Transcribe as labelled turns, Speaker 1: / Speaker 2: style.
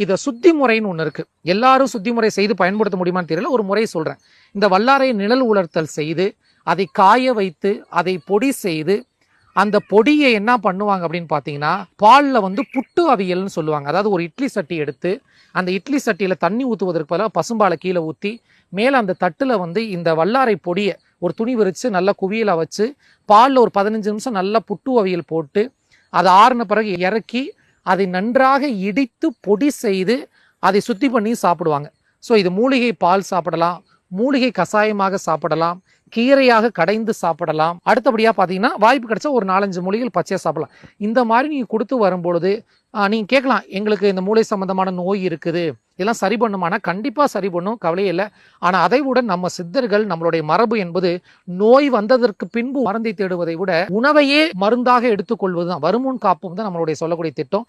Speaker 1: இதை சுத்தி முறைன்னு ஒன்று இருக்கு. எல்லாரும் சுத்தி முறை செய்து பயன்படுத்த முடியுமான்னு தெரியல, ஒரு முறை சொல்றேன். இந்த வல்லாரை நிழல் உலர்த்தல் செய்து அதை காய வைத்து அதை பொடி செய்து அந்த பொடியை என்ன பண்ணுவாங்க அப்படின்னு பார்த்தீங்கன்னா, பாலில் வந்து புட்டு அவியல்னு சொல்லுவாங்க. அதாவது ஒரு இட்லி சட்டி எடுத்து அந்த இட்லி சட்டியில் தண்ணி ஊற்றுவதற்கு பதிலாக பசும்பாலை கீழே ஊற்றி மேலே அந்த தட்டில் வந்து இந்த வல்லாரை பொடியை ஒரு துணி விரித்து நல்லா குவியலாக வச்சு பாலில் ஒரு 15 நிமிஷம் நல்லா புட்டு அவியல் போட்டு அதை ஆறின பிறகு இறக்கி அதை நன்றாக இடித்து பொடி செய்து அதை சுத்தி பண்ணி சாப்பிடுவாங்க. ஸோ இது மூலிகை பால் சாப்பிடலாம், மூலிகை கஷாயமாக சாப்பிடலாம், கீரையாக கடைந்து சாப்பிடலாம். அடுத்தபடியாக பார்த்தீங்கன்னா வாய்ப்பு கிடைச்சா ஒரு 4-5 மூலிகைகள் பச்சையாக சாப்பிடலாம். இந்த மாதிரி நீங்கள் கொடுத்து வரும்பொழுது நீங்கள் கேட்கலாம், எங்களுக்கு இந்த மூளை சம்பந்தமான நோய் இருக்குது, இதெல்லாம் சரி பண்ணுமானா கண்டிப்பாக சரி பண்ணும், கவலையே இல்லை. ஆனால் அதை விட நம்ம சித்தர்கள், நம்மளுடைய மரபு என்பது நோய் வந்ததற்கு பின்பு மருந்தை தேடுவதை விட உணவையே மருந்தாக எடுத்துக்கொள்வது தான், வருமுன் காப்பும் தான் நம்மளுடைய சொல்லக்கூடிய திட்டம்.